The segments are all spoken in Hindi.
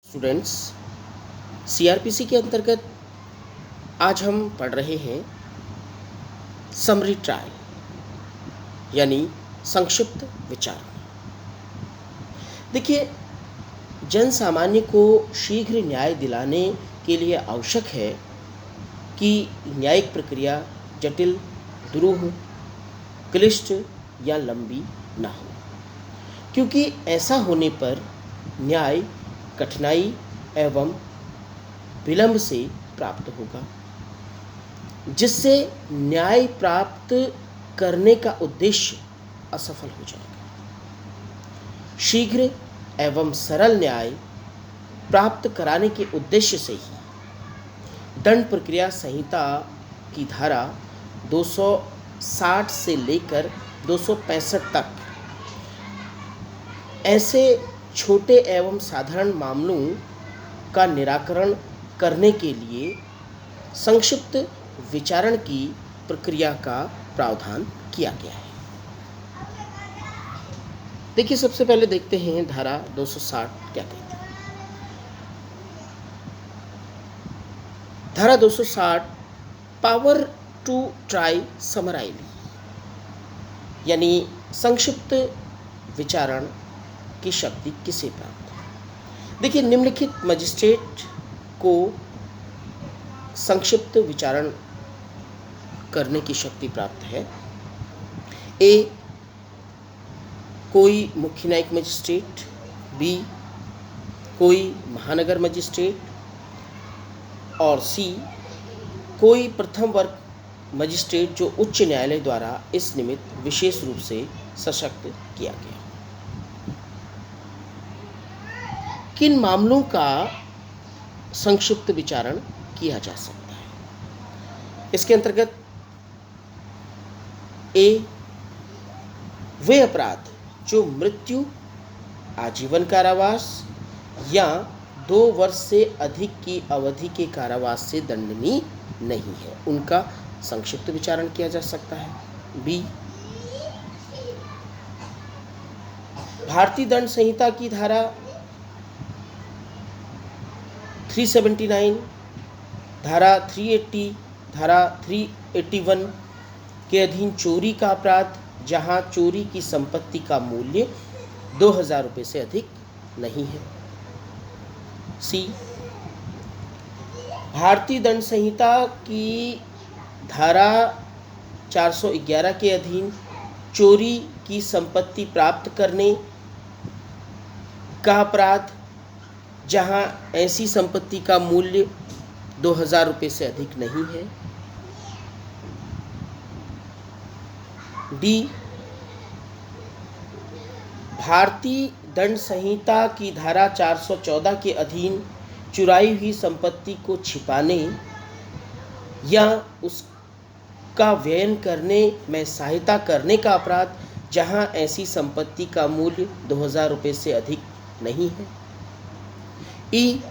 स्टूडेंट्स, सीआरपीसी के अंतर्गत आज हम पढ़ रहे हैं समरी ट्रायल यानी संक्षिप्त विचार। देखिए, जन सामान्य को शीघ्र न्याय दिलाने के लिए आवश्यक है कि न्यायिक प्रक्रिया जटिल, दुरूह, क्लिष्ट या लंबी न हो, क्योंकि ऐसा होने पर न्याय कठिनाई एवं विलंब से प्राप्त होगा, जिससे न्याय प्राप्त करने का उद्देश्य असफल हो जाएगा। शीघ्र एवं सरल न्याय प्राप्त कराने के उद्देश्य से ही दंड प्रक्रिया संहिता की धारा 260 से लेकर 265 तक ऐसे छोटे एवं साधारण मामलों का निराकरण करने के लिए संक्षिप्त विचारण की प्रक्रिया का प्रावधान किया गया है। देखिए, सबसे पहले देखते हैं धारा 260 क्या कहती है। धारा 260 पावर टू ट्राई समराइली यानी संक्षिप्त विचारण की शक्ति किसे प्राप्त है। देखिए, निम्नलिखित मजिस्ट्रेट को संक्षिप्त विचारण करने की शक्ति प्राप्त है। ए, कोई मुख्य न्यायिक मजिस्ट्रेट। बी, कोई महानगर मजिस्ट्रेट। और सी, कोई प्रथम वर्ग मजिस्ट्रेट जो उच्च न्यायालय द्वारा इस निमित्त विशेष रूप से सशक्त किया गया। किन मामलों का संक्षिप्त विचारण किया जा सकता है? इसके अंतर्गत ए, वे अपराध जो मृत्यु, आजीवन कारावास या 2 वर्ष से अधिक की अवधि के कारावास से दंडनीय नहीं है, उनका संक्षिप्त विचारण किया जा सकता है। बी, भारतीय दंड संहिता की धारा 379, धारा 380, धारा 381 के अधीन चोरी का अपराध जहां चोरी की संपत्ति का मूल्य 2000 रुपये से अधिक नहीं है। सी, भारतीय दंड संहिता की धारा 411 के अधीन चोरी की संपत्ति प्राप्त करने का अपराध जहां ऐसी संपत्ति का मूल्य 2000 रुपये से अधिक नहीं है। डी, भारतीय दंड संहिता की धारा 414 के अधीन चुराई हुई संपत्ति को छिपाने या उसका व्ययन करने में सहायता करने का अपराध जहां ऐसी संपत्ति का मूल्य 2000 रुपये से अधिक नहीं है। ई,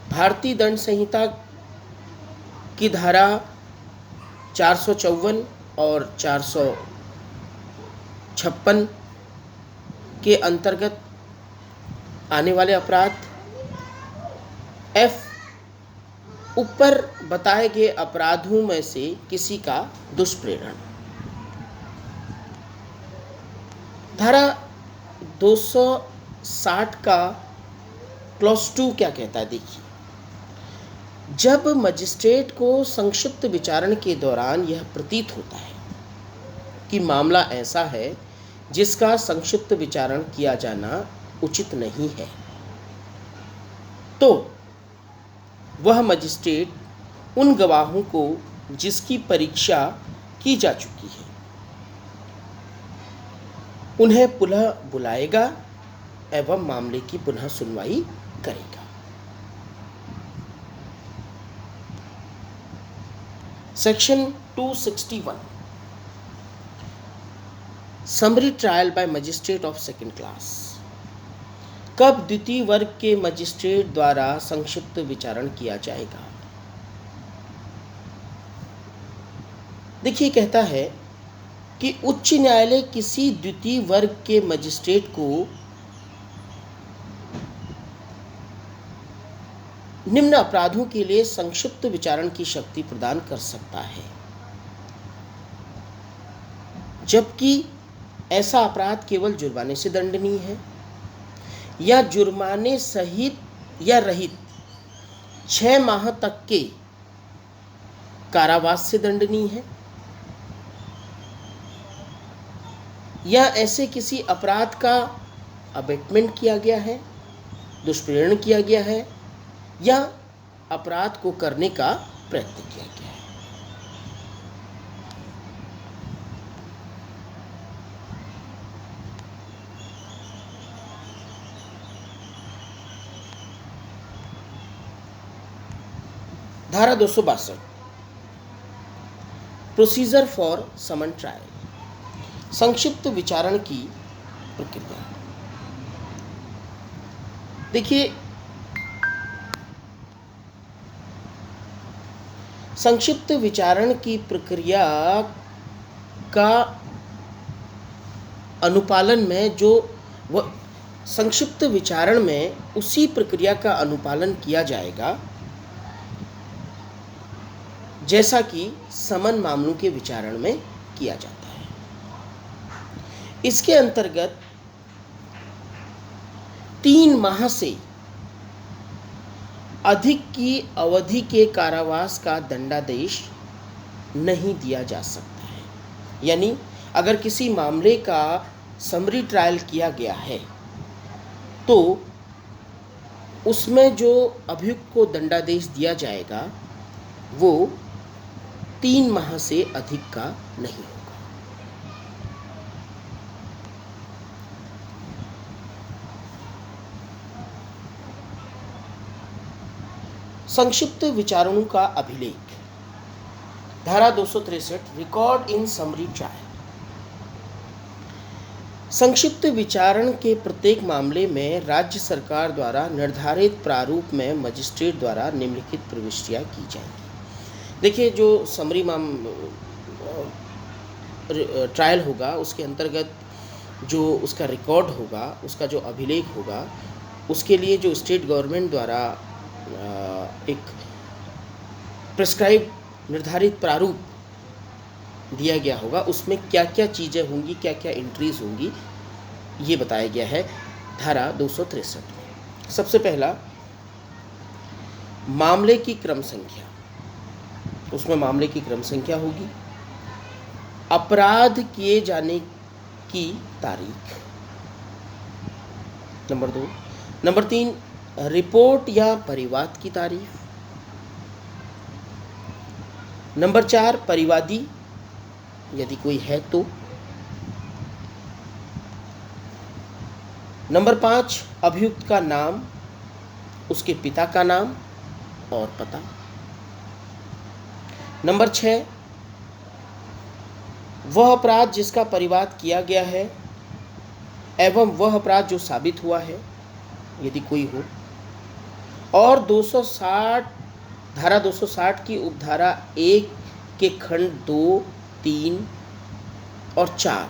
भारतीय दंड संहिता की धारा 454 और 456 के अंतर्गत आने वाले अपराध। एफ, ऊपर बताए गए अपराधों में से किसी का दुष्प्रेरण। धारा 260 का क्लॉज 2 क्या कहता है? देखिए, जब मजिस्ट्रेट को संक्षिप्त विचारण के दौरान यह प्रतीत होता है कि मामला ऐसा है जिसका संक्षिप्त विचारण किया जाना उचित नहीं है, तो वह मजिस्ट्रेट उन गवाहों को जिसकी परीक्षा की जा चुकी है उन्हें पुनः बुलाएगा एवं मामले की पुनः सुनवाई करेगा। Section 261 summary trial by magistrate of second class. कब द्वितीय वर्ग के मजिस्ट्रेट द्वारा संक्षिप्त विचारण किया जाएगा? देखिए, कहता है कि उच्च न्यायालय किसी द्वितीय वर्ग के मजिस्ट्रेट को निम्न अपराधों के लिए संक्षिप्त विचारण की शक्ति प्रदान कर सकता है, जबकि ऐसा अपराध केवल जुर्माने से दंडनीय है या जुर्माने सहित या रहित 6 माह तक के कारावास से दंडनीय है, या ऐसे किसी अपराध का अबेटमेंट किया गया है, दुष्प्रेरण किया गया है, या अपराध को करने का प्रयत्न किया गया है। धारा 262 प्रोसीजर फॉर समन ट्रायल, संक्षिप्त विचारण की प्रक्रिया। देखिए, संक्षिप्त विचारण की प्रक्रिया का अनुपालन में संक्षिप्त विचारण में उसी प्रक्रिया का अनुपालन किया जाएगा जैसा कि समन मामलों के विचारण में किया जाता है। इसके अंतर्गत 3 माह से अधिक की अवधि के कारावास का दंडादेश नहीं दिया जा सकता है। यानी अगर किसी मामले का समरी ट्रायल किया गया है तो उसमें जो अभियुक्त को दंडादेश दिया जाएगा वो 3 माह से अधिक का नहीं होगा। संक्षिप्त विचारणों का अभिलेख, धारा 263 रिकॉर्ड इन समरी ट्रायल। संक्षिप्त विचारण के प्रत्येक मामले में राज्य सरकार द्वारा निर्धारित प्रारूप में मजिस्ट्रेट द्वारा निम्नलिखित प्रविष्टियां की जाएंगी। देखिए, जो समरी ट्रायल होगा उसके अंतर्गत जो उसका रिकॉर्ड होगा, उसका जो अभिलेख होगा, उसके लिए जो स्टेट गवर्नमेंट द्वारा एक प्रिस्क्राइब निर्धारित प्रारूप दिया गया होगा, उसमें क्या क्या चीज़ें होंगी, क्या क्या एंट्रीज होंगी, ये बताया गया है धारा 263 में। सबसे पहला, मामले की क्रम संख्या, उसमें मामले की क्रम संख्या होगी। अपराध किए जाने की तारीख, नंबर 2। नंबर 3, रिपोर्ट या परिवाद की तारीख। नंबर 4, परिवादी यदि कोई है तो। नंबर 5, अभियुक्त का नाम, उसके पिता का नाम और पता। नंबर 6, वह अपराध जिसका परिवाद किया गया है एवं वह अपराध जो साबित हुआ है यदि कोई हो। और 260 धारा 260 की उपधारा 1 के खंड 2, 3 और 4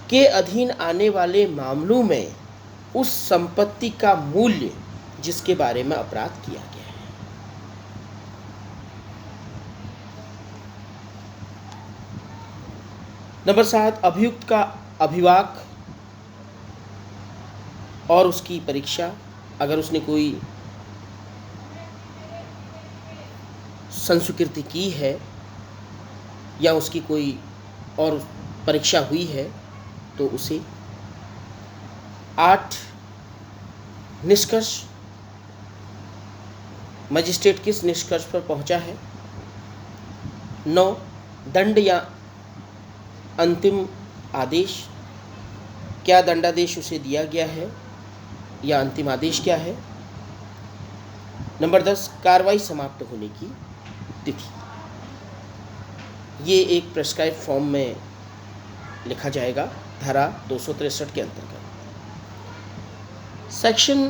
के अधीन आने वाले मामलों में उस संपत्ति का मूल्य जिसके बारे में अपराध किया गया है। नंबर 7, अभियुक्त का अभिवाक और उसकी परीक्षा, अगर उसने कोई संस्वीकृति की है या उसकी कोई और परीक्षा हुई है तो उसे। 8, निष्कर्ष, मजिस्ट्रेट किस निष्कर्ष पर पहुंचा है। 9, दंड या अंतिम आदेश, क्या दंडादेश उसे दिया गया है या अंतिम आदेश क्या है। नंबर 10, कार्रवाई समाप्त होने की तिथि। ये एक प्रेस्क्राइब फॉर्म में लिखा जाएगा धारा 263 के अंतर्गत। Section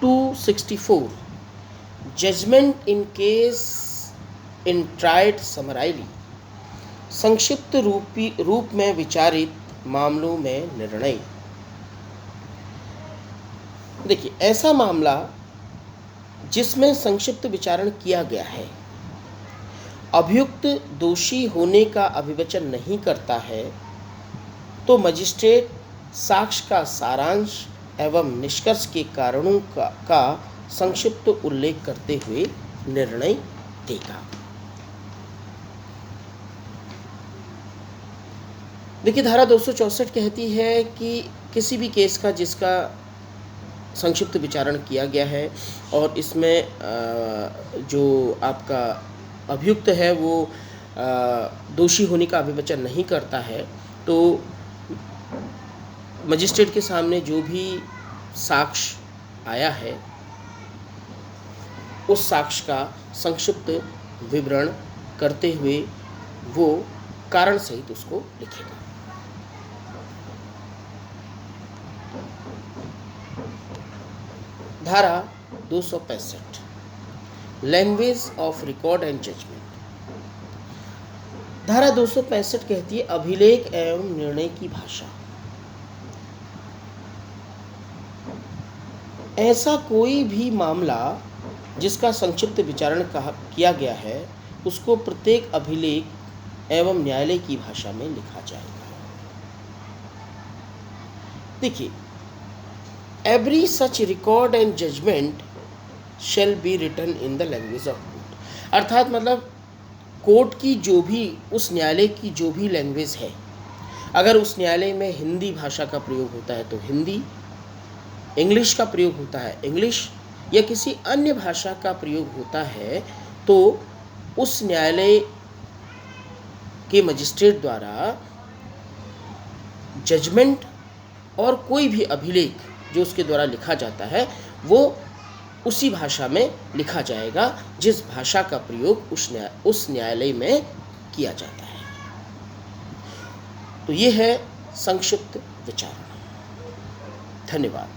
264, judgement in case in tried summarily, संक्षिप्त रूप में विचारित मामलों में निर्णय। देखिए, ऐसा मामला जिसमें संक्षिप्त विचारण किया गया है, अभियुक्त दोषी होने का अभिवचन नहीं करता है, तो मजिस्ट्रेट साक्ष्य का सारांश एवं निष्कर्ष के कारणों का संक्षिप्त उल्लेख करते हुए निर्णय देगा। देखिए, धारा 264 कहती है कि किसी भी केस का जिसका संक्षिप्त विचारण किया गया है और इसमें जो आपका अभियुक्त है वो दोषी होने का अभिवचन नहीं करता है, तो मजिस्ट्रेट के सामने जो भी साक्ष्य आया है उस साक्ष्य का संक्षिप्त विवरण करते हुए वो कारण सहित उसको लिखेगा। धारा 265 language of record and judgement. धारा 265 कहती है अभिलेख एवं निर्णय की भाषा। ऐसा कोई भी मामला जिसका संक्षिप्त विचारण किया गया है उसको प्रत्येक अभिलेख एवं न्यायालय की भाषा में लिखा जाएगा। देखिए, every such record and judgement shall be written in the language of court. अर्थात मतलब कोर्ट की जो भी, उस न्यायालय की जो भी लैंग्वेज है, अगर उस न्यायालय में हिंदी भाषा का प्रयोग होता है तो हिंदी, इंग्लिश का प्रयोग होता है इंग्लिश, या किसी अन्य भाषा का प्रयोग होता है तो उस न्यायालय के मजिस्ट्रेट द्वारा जजमेंट और कोई भी अभिलेख जो उसके द्वारा लिखा जाता है वो उसी भाषा में लिखा जाएगा जिस भाषा का प्रयोग उस न्यायालय में किया जाता है। तो ये है संक्षिप्त विचारण। धन्यवाद।